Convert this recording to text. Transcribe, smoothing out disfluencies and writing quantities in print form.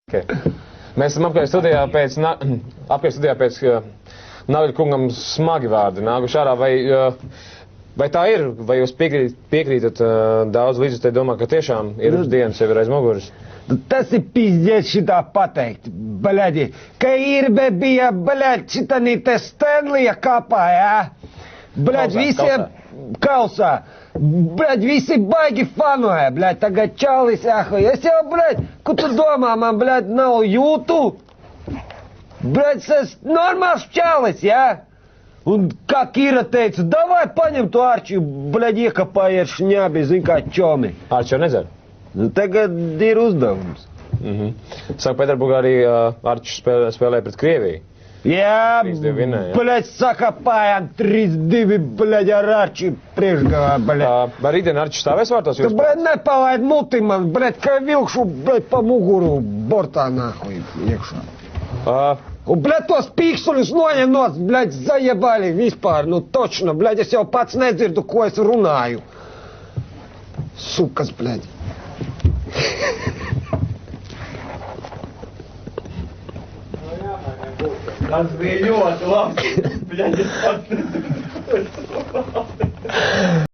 Okay. Mēs esam apkārt studijā pēc Nagļa kungam smagi vārdi nākuši ārā. Vai tā ir? Vai jūs piekrītat daudz līdzjutēji domā, ka tiešām ir dienas jau ir aiz muguras? Tas ir pizdiec šitā pateikt, bļaļi. Ka Irbe bija, bļaļ, šitani te Stanlija kapā, jā? Bļaļ, visiem kausā. Bļaļ, visi baigi fanoja, bļaļ, tagad čalis, ahoj. Es jau, bļaļ, ko tu domā, man, bļaļ, nav jūtu? Bļaļ, es normāls čalis, jā? Un kā Kira teica, davai paņem to Arčiju, bļaļ, iekapājies šņābi, zin kā čomi. Arči jau nedzer? Nu, tagad ir uzdevums. Sanktpēterburgā arī Arčs spēlē pret Krieviju. Jā, 3-2 vinēja. bļaļ, sakapājām 3-2, bļaļ, ar Arči priekšgavā, bļaļ. Vai rītdien Arčs stāvēs vārtos? Tu, bļaļ, nepalaid muti man, bļaļ, kā vilkšu, bļaļ, pa muguru bortā nāhuj iekšā. Un, bļaļ, tos pīksuļus noņem nos, bļaļ, zajebali vispār, nu točno, bļaļ, es jau pats nedzirdu, ko es runāju. Sukas, bļaļ. Tas bija ļoti labi.